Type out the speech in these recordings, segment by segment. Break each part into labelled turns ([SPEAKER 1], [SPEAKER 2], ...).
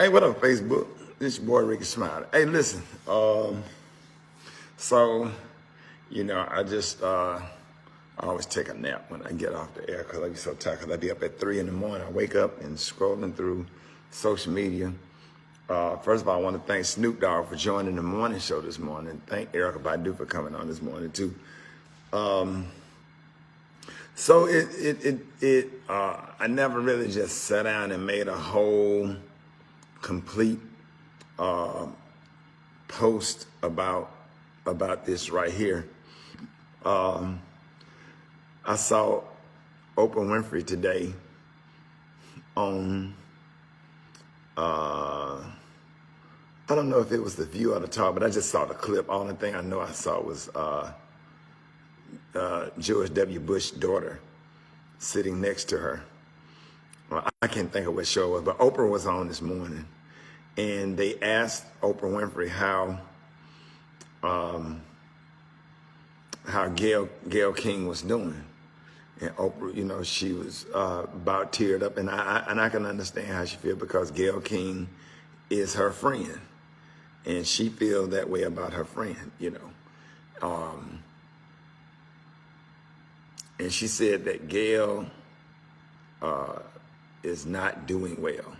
[SPEAKER 1] Hey, what up, Facebook? This your boy Ricky Smiley. Hey, listen. So, I always take a nap when I get off the air because I be so tired. Cause I be up at 3 in the morning. I wake up and scrolling through social media. First of all, I want to thank Snoop Dogg for joining the morning show this morning. Thank Erica Badu for coming on this morning too. So I never really just sat down and made a whole complete post about this right here. I saw Oprah Winfrey today on I don't know if it was The View or The Talk, but I just saw the clip. Only thing I know I saw was George W. Bush's daughter sitting next to her. Well, I can't think of what show it was, but Oprah was on this morning, and they asked Oprah Winfrey how Gayle King was doing, and Oprah, she was about teared up, and I can understand how she feels because Gayle King is her friend, and she feels that way about her friend, and she said that Gayle is not doing well.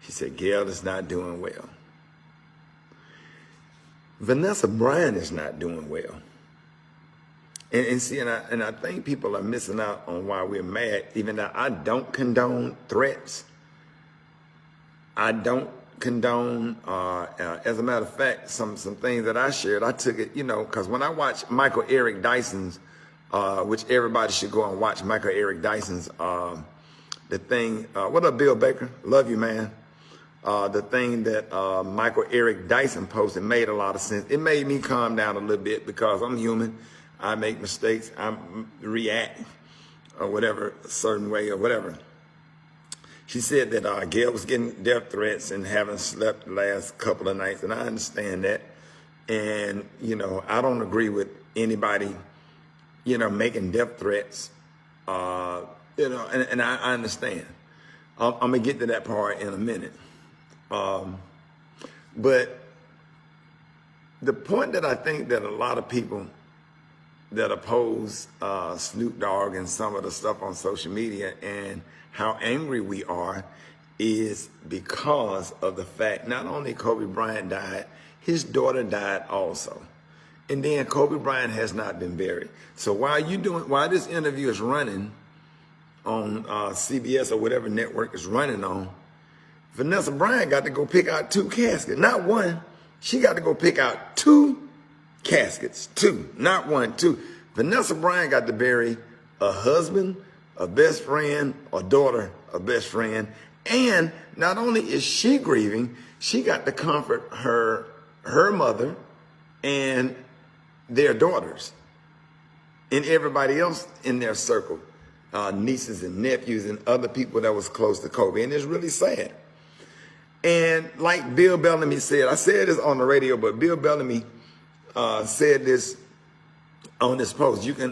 [SPEAKER 1] She said Gayle is not doing well. Vanessa Bryant is not doing well. And I think people are missing out on why we're mad, even though I don't condone threats. I don't condone, as a matter of fact, some things that I shared, I took it, because when I watched Michael Eric Dyson's, which everybody should go and watch Michael Eric Dyson's, the thing, what up, Bill Baker? Love you, man. The thing that Michael Eric Dyson posted made a lot of sense. It made me calm down a little bit because I'm human. I make mistakes. I react or whatever, a certain way or whatever. She said that Gayle was getting death threats and haven't slept the last couple of nights, and I understand that. And, I don't agree with anybody, making death threats, and I understand. I'm going to get to that part in a minute. But the point that I think that a lot of people that oppose Snoop Dogg and some of the stuff on social media and how angry we are is because of the fact not only Kobe Bryant died, his daughter died also. And then Kobe Bryant has not been buried. So while this interview is running on CBS or whatever network is running on, Vanessa Bryant got to go pick out 2 caskets. Not one. She got to go pick out 2 caskets. 2. Not 1, 2. Vanessa Bryant got to bury a husband, a best friend, a daughter, a best friend. And not only is she grieving, she got to comfort her mother and their daughters and everybody else in their circle, nieces and nephews and other people that was close to Kobe. And it's really sad. And like Bill Bellamy said, I said this on the radio, but Bill Bellamy said this on this post. You can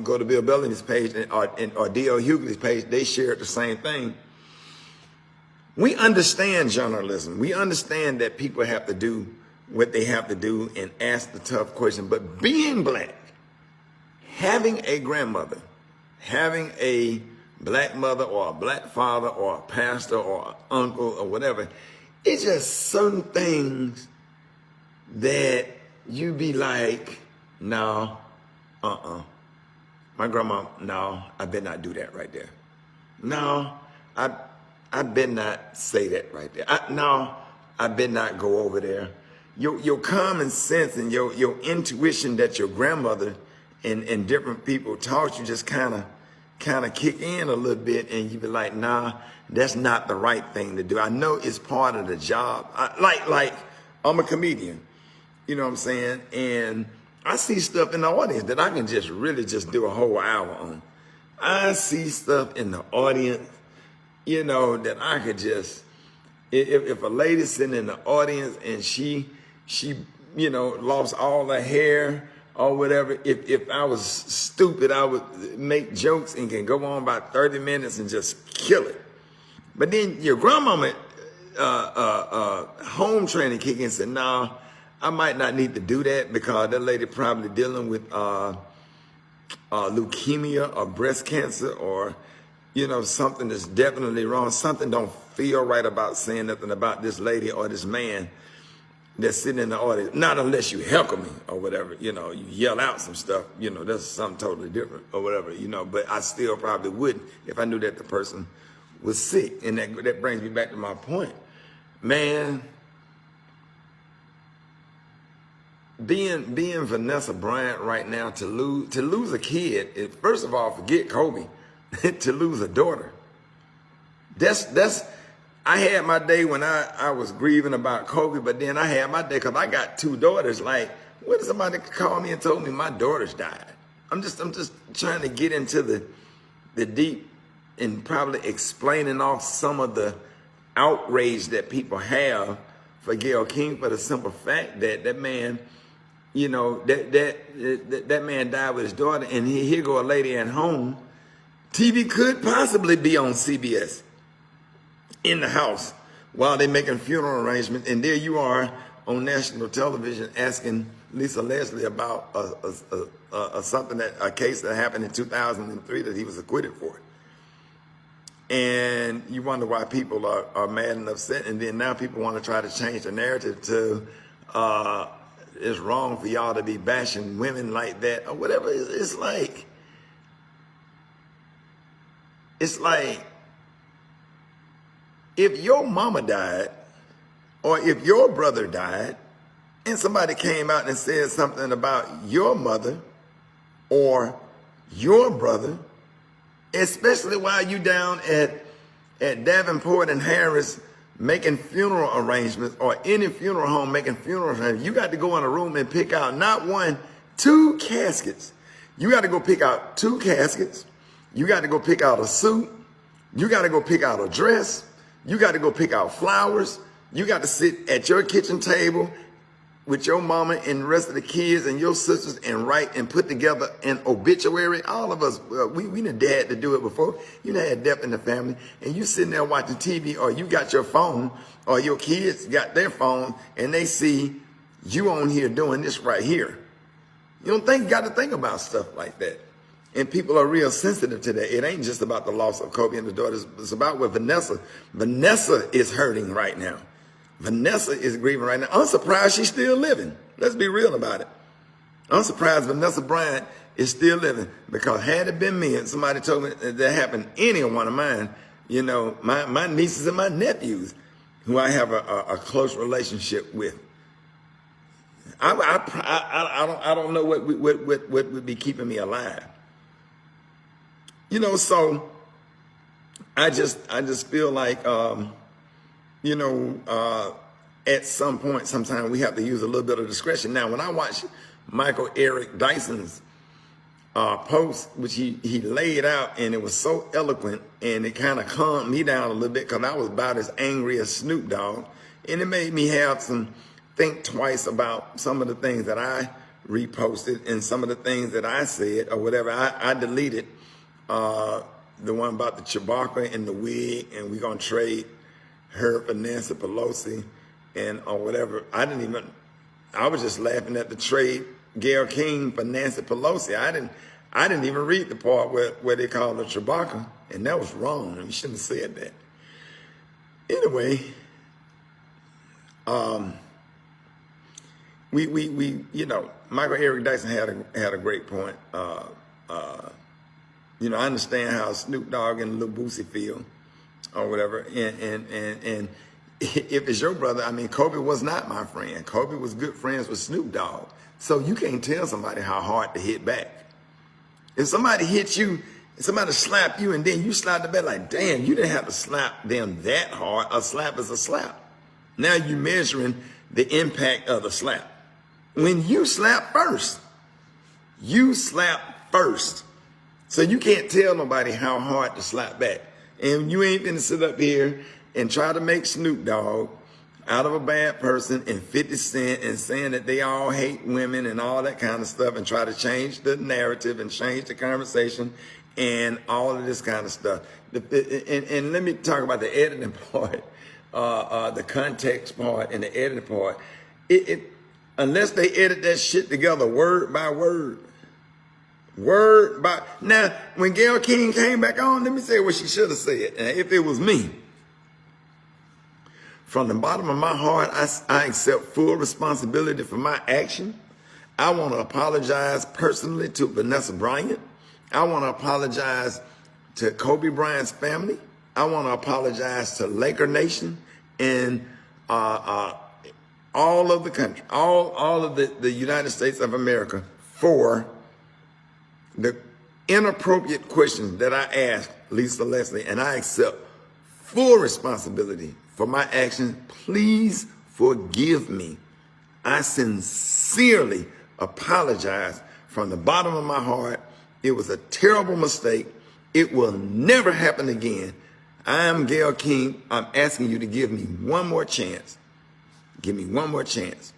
[SPEAKER 1] go to Bill Bellamy's page or D.L. Hughley's page. They shared the same thing. We understand journalism. We understand that people have to do what they have to do and ask the tough question. But being black, having a grandmother, having a black mother or a black father or a pastor or an uncle or whatever, it's just certain things that you be like, no, my grandma, no, I better not do that right there. No, I better not say that right there. No, I better not go over there. Your common sense and your intuition that your grandmother and different people taught you just kind of kick in a little bit, and you be like, nah, that's not the right thing to do. I know it's part of the job. Like I'm a comedian, you know what I'm saying? And I see stuff in the audience that I can just really just do a whole hour on. I see stuff in the audience, that I could just, if a lady's sitting in the audience and she lost all her hair or whatever, if I was stupid, I would make jokes and can go on about 30 minutes and just kill it. But then your grandmama home training kick in and said, no, I might not need to do that because that lady probably dealing with leukemia or breast cancer or, something that's definitely wrong. Something don't feel right about saying nothing about this lady or this man that's sitting in the audience. Not unless you heckle me or whatever, you yell out some stuff, that's something totally different or whatever, but I still probably wouldn't if I knew that the person was sick. And that brings me back to my point. Man, being Vanessa Bryant right now, to lose a kid, first of all, forget Kobe, to lose a daughter. I had my day when I was grieving about Kobe, but then I had my day because I got two daughters. Like, what if somebody called me and told me my daughters died? I'm just trying to get into the deep and probably explaining off some of the outrage that people have for Gayle King, for the simple fact that that man, that man died with his daughter, and here go a lady at home. TV could possibly be on CBS in the house while they're making funeral arrangements, and there you are on national television asking Lisa Leslie about a case that happened in 2003 that he was acquitted for. And you wonder why people are mad and upset, and then now people want to try to change the narrative to it's wrong for y'all to be bashing women like that or whatever. It's like if your mama died or if your brother died and somebody came out and said something about your mother or your brother, especially while you down at Davenport and Harris making funeral arrangements, or any funeral home making funeral arrangements, you got to go in a room and pick out not one, two caskets. You got to go pick out two caskets. You got to go pick out a suit. You got to go pick out a dress. You got to go pick out flowers. You got to sit at your kitchen table with your mama and the rest of the kids and your sisters and write and put together an obituary. All of us, we done had to do it before. You done had death in the family, and you sitting there watching TV, or you got your phone, or your kids got their phone, and they see you on here doing this right here. You got to think about stuff like that. And people are real sensitive to that. It ain't just about the loss of Kobe and the daughters. It's about what Vanessa is hurting right now. Vanessa is grieving right now. I'm surprised she's still living. Let's be real about it. I'm surprised Vanessa Bryant is still living, because had it been me and somebody told me that happened to any one of mine, my nieces and my nephews, who I have a close relationship with, I don't know what would be keeping me alive. So I just feel like, at some point, sometimes we have to use a little bit of discretion. Now, when I watch Michael Eric Dyson's post, which he laid out, and it was so eloquent, and it kind of calmed me down a little bit, because I was about as angry as Snoop Dogg, and it made me have some think twice about some of the things that I reposted and some of the things that I said or whatever. I deleted the one about the Chewbacca and the wig, and we're gonna trade her for Nancy Pelosi and or whatever. I was just laughing at the trade Gayle King for Nancy Pelosi. I didn't even read the part where they called her Chewbacca, and that was wrong. You shouldn't have said that. Anyway, Michael Eric Dyson had a great point. I understand how Snoop Dogg and Lil Boosie feel or whatever. And if it's your brother, Kobe was not my friend. Kobe was good friends with Snoop Dogg. So you can't tell somebody how hard to hit back. If somebody hits you, if somebody slap you, and then you slap the back, like, damn, you didn't have to slap them that hard. A slap is a slap. Now you're measuring the impact of the slap. When you slap first, So you can't tell nobody how hard to slap back. And you ain't gonna sit up here and try to make Snoop Dogg out of a bad person and 50 Cent and saying that they all hate women and all that kind of stuff, and try to change the narrative and change the conversation and all of this kind of stuff. And let me talk about the editing part the context part and the editing part. Unless they edit that shit together word by word. Word by... Now, when Gayle King came back on, let me say what she should have said. And if it was me, from the bottom of my heart, I accept full responsibility for my action. I want to apologize personally to Vanessa Bryant. I want to apologize to Kobe Bryant's family. I want to apologize to Laker Nation and all of the country, all of the United States of America for the inappropriate questions that I asked Lisa Leslie, and I accept full responsibility for my actions. Please forgive me. I sincerely apologize from the bottom of my heart. It was a terrible mistake. It will never happen again. I am Gayle King. I'm asking you to give me one more chance. Give me one more chance.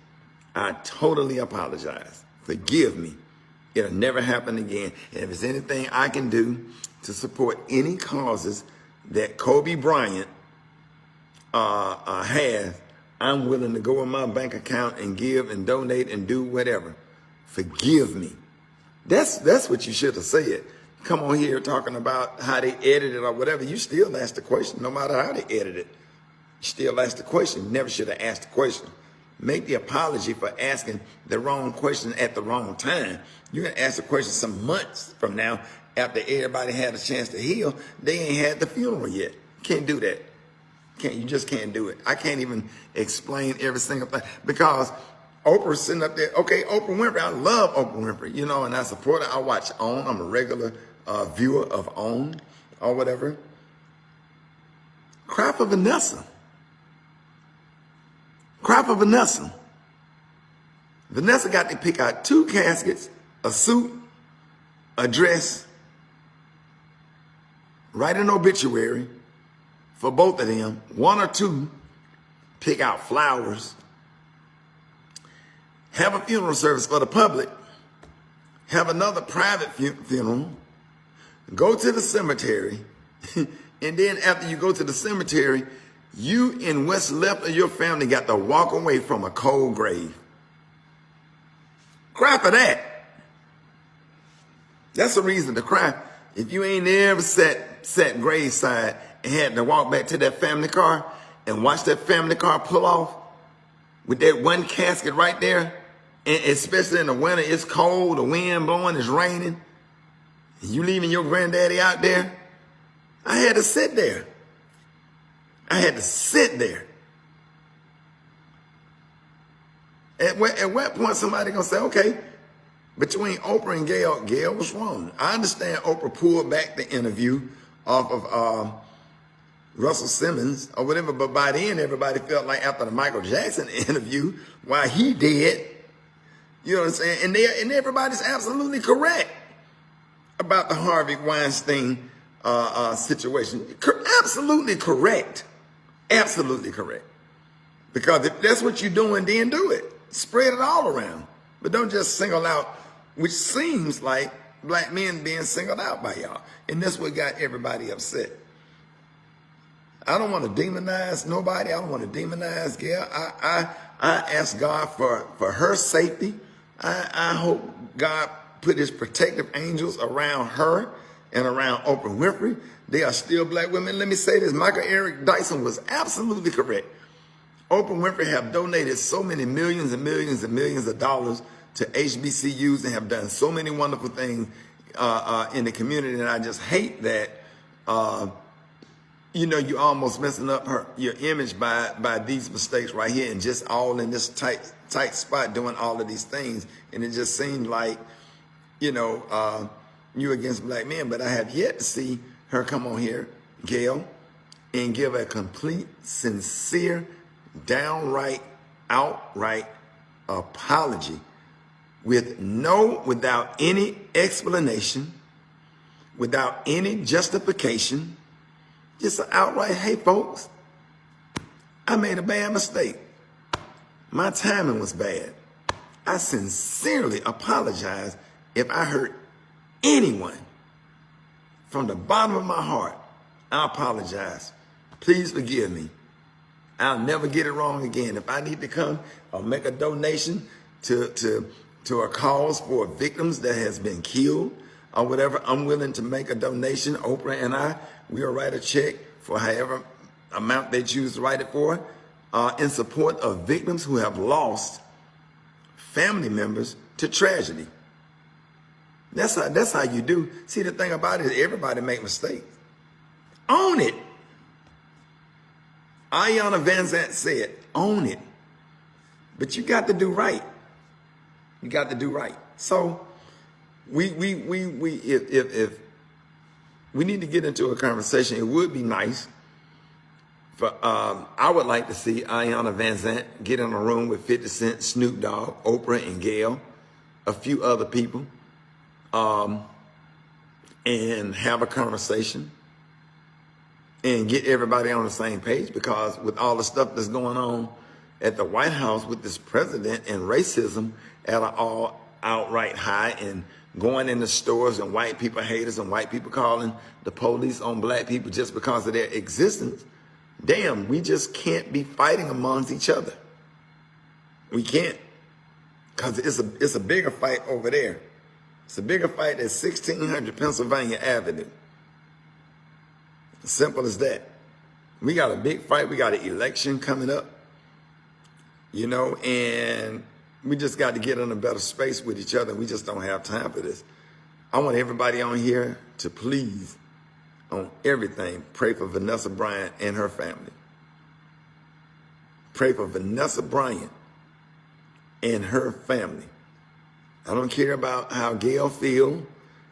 [SPEAKER 1] I totally apologize. Forgive me. It'll never happen again. And if there's anything I can do to support any causes that Kobe Bryant has, I'm willing to go in my bank account and give and donate and do whatever. Forgive me. That's what you should have said. Come on here talking about how they edited it or whatever. You still ask the question, no matter how they edit it. You still ask the question. You never should have asked the question. Make the apology for asking the wrong question at the wrong time. You're going to ask the question some months from now after everybody had a chance to heal. They ain't had the funeral yet. Can't do that. You just can't do it. I can't even explain every single thing because Oprah's sitting up there. Okay, Oprah Winfrey. I love Oprah Winfrey, and I support her. I watch OWN. I'm a regular viewer of OWN or whatever. Cry for Vanessa. Cry for Vanessa. Vanessa got to pick out 2 caskets, a suit, a dress, write an obituary for both of them, 1 or 2, pick out flowers, have a funeral service for the public, have another private funeral, go to the cemetery, and then after you go to the cemetery, you and what's left of your family got to walk away from a cold grave. Cry for that. That's a reason to cry. If you ain't ever sat graveside and had to walk back to that family car and watch that family car pull off with that one casket right there, and especially in the winter, it's cold, the wind blowing, it's raining, and you leaving your granddaddy out there, I had to sit there. I had to sit there. At what point somebody gonna say, okay, between Oprah and Gayle was wrong. I understand Oprah pulled back the interview off of Russell Simmons or whatever, but by then everybody felt like after the Michael Jackson interview, why he did, you know what I'm saying? And everybody's absolutely correct about the Harvey Weinstein situation. Absolutely correct. Absolutely correct. Because if that's what you're doing, then do it. Spread it all around. But don't just single out, which seems like black men being singled out by y'all. And that's what got everybody upset. I don't want to demonize nobody. I don't want to demonize Gayle. I ask God for her safety. I hope God put his protective angels around her and around Oprah Winfrey. They are still black women. Let me say this. Michael Eric Dyson was absolutely correct. Oprah Winfrey have donated so many millions and millions and millions of dollars to HBCUs and have done so many wonderful things in the community. And I just hate that, you're almost messing up your image by these mistakes right here and just all in this tight spot doing all of these things. And it just seemed like, you against black men. But I have yet to see her come on here, Gayle, and give a complete, sincere, downright, outright apology without any explanation, without any justification, just an outright, hey folks, I made a bad mistake. My timing was bad. I sincerely apologize if I hurt anyone. From the bottom of my heart, I apologize. Please forgive me. I'll never get it wrong again. If I need to come or make a donation to a cause for victims that has been killed or whatever, I'm willing to make a donation. Oprah and I, we'll write a check for however amount they choose to write it for, in support of victims who have lost family members to tragedy. That's how you do. See, the thing about it is everybody make mistakes. Own it. Ayanna Van Zant said, own it. But you got to do right. You got to do right. So if we need to get into a conversation, it would be nice for I would like to see Ayanna Van Zant get in a room with 50 Cent, Snoop Dogg, Oprah and Gayle, a few other people, and have a conversation and get everybody on the same page, because with all the stuff that's going on at the White House with this president and racism at an all outright high, and going in the stores and white people haters and white people calling the police on black people just because of their existence. Damn, we just can't be fighting amongst each other. We can't, because it's a bigger fight over there. It's a bigger fight at 1600 Pennsylvania Avenue. Simple as that. We got a big fight. We got an election coming up, you know, and we just got to get in a better space with each other. We just don't have time for this. I want everybody on here to please, on everything, pray for Vanessa Bryant and her family. Pray for Vanessa Bryant and her family. I don't care about how Gayle feels.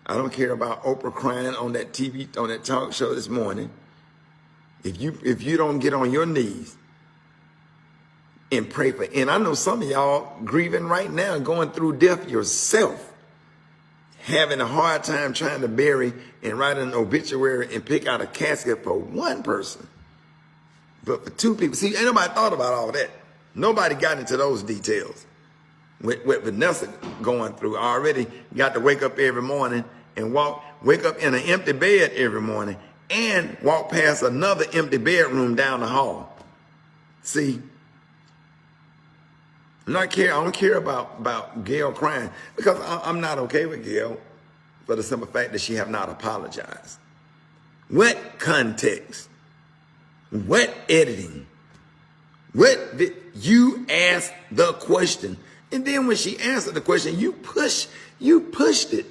[SPEAKER 1] I don't care about Oprah crying on that TV, on that talk show this morning. If you don't get on your knees and pray for, and I know some of y'all grieving right now, going through death yourself, having a hard time trying to bury and write an obituary and pick out a casket for one person. But for two people, see, ain't nobody thought about all that. Nobody got into those details. With Vanessa going through, already got to wake up every morning and wake up in an empty bed every morning and walk past another empty bedroom down the hall. See, I don't care about Gayle crying, because I'm not okay with Gayle for the simple fact that she have not apologized. What context? What editing? You asked the question. And then when she answered the question, you pushed it.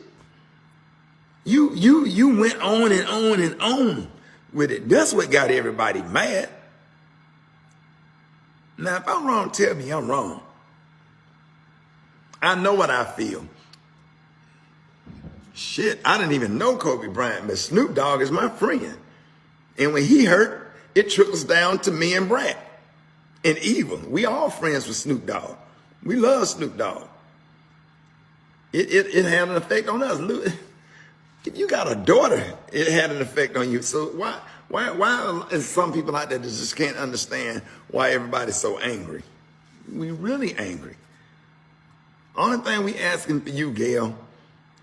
[SPEAKER 1] You went on and on and on with it. That's what got everybody mad. Now, if I'm wrong, tell me I'm wrong. I know what I feel. Shit, I didn't even know Kobe Bryant, but Snoop Dogg is my friend. And when he hurt, it trickles down to me and Brad and Eva. We all friends with Snoop Dogg. We love Snoop Dogg. It had an effect on us. If you got a daughter, it had an effect on you. So why is some people out there that just can't understand why everybody's so angry? We really angry. Only thing we asking for you, Gayle,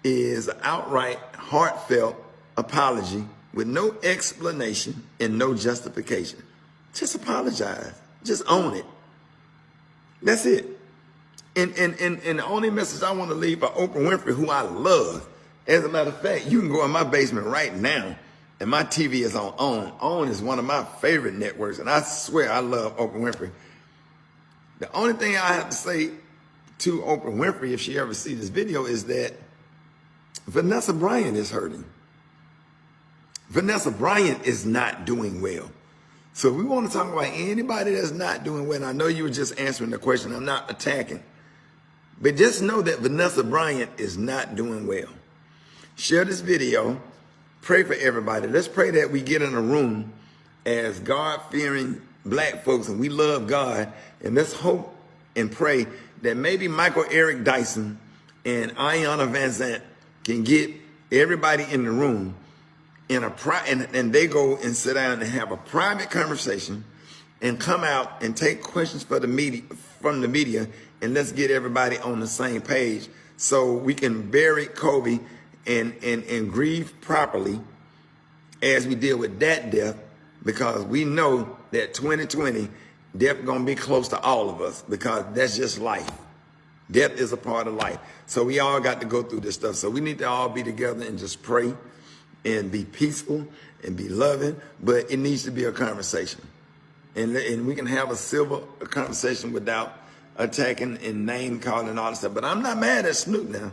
[SPEAKER 1] is an outright, heartfelt apology with no explanation and no justification. Just apologize. Just own it. That's it. And the only message I want to leave for Oprah Winfrey, who I love. As a matter of fact, you can go in my basement right now, and my TV is on OWN. OWN is one of my favorite networks, and I swear I love Oprah Winfrey. The only thing I have to say to Oprah Winfrey, if she ever sees this video, is that Vanessa Bryant is hurting. Vanessa Bryant is not doing well. So if we want to talk about anybody that's not doing well, and I know you were just answering the question, I'm not attacking, but just know that Vanessa Bryant is not doing well. Share this video. Pray for everybody. Let's pray that we get in a room as God-fearing black folks, and we love God, and let's hope and pray that maybe Michael Eric Dyson and Ayanna Van Zant can get everybody in the room and they go and sit down and have a private conversation and come out and take questions from the media, and let's get everybody on the same page so we can bury Kobe and grieve properly as we deal with that death, because we know that 2020 Death gonna be close to all of us because that's just life. Death is a part of life. So we all got to go through this stuff. So we need to all be together and just pray and be peaceful and be loving. But it needs to be a conversation. And we can have a civil conversation without attacking and name calling and all that stuff. But I'm not mad at Snoop now.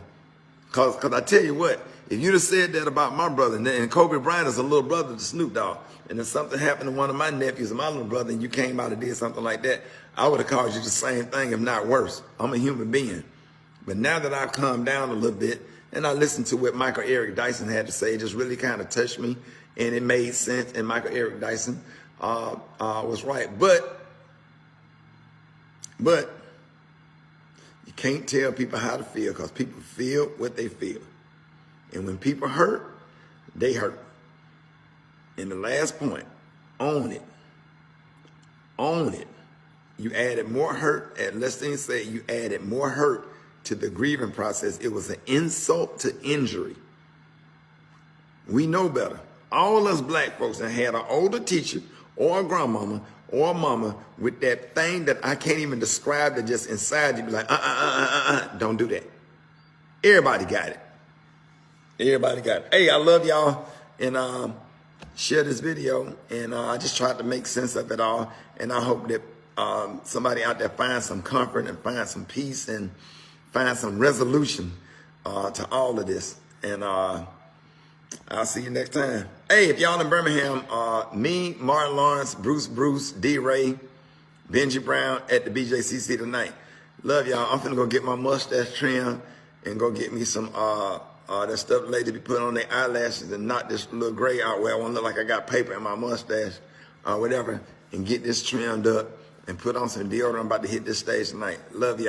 [SPEAKER 1] Cause I tell you what, if you'd have said that about my brother, and Kobe Bryant is a little brother to Snoop Dogg, and if something happened to one of my nephews and my little brother and you came out and did something like that, I would have called you the same thing, if not worse. I'm a human being. But now that I've calmed down a little bit and I listened to what Michael Eric Dyson had to say, it just really kind of touched me and it made sense. And Michael Eric Dyson was right. But you can't tell people how to feel because people feel what they feel. And when people hurt, they hurt. And the last point, own it. Own it. You added more hurt, and let's say you added more hurt to the grieving process. It was an insult to injury. We know better. All us black folks that had an older teacher or a grandmama or a mama with that thing that I can't even describe, that just inside you be like, don't do that. Everybody got it. Everybody got it. Hey, I love y'all. And share this video. And I just tried to make sense of it all. And I hope that somebody out there finds some comfort and find some peace and find some resolution to all of this. And I'll see you next time. Hey, if y'all in Birmingham, me, Martin Lawrence, Bruce, D-Ray, Benji Brown at the BJCC tonight. Love y'all. I'm finna go get my mustache trimmed and go get me some that stuff lady be put on their eyelashes and knock this little gray out where I want to look like I got paper in my mustache or whatever, and get this trimmed up and put on some deodorant. I'm about to hit this stage tonight. Love y'all.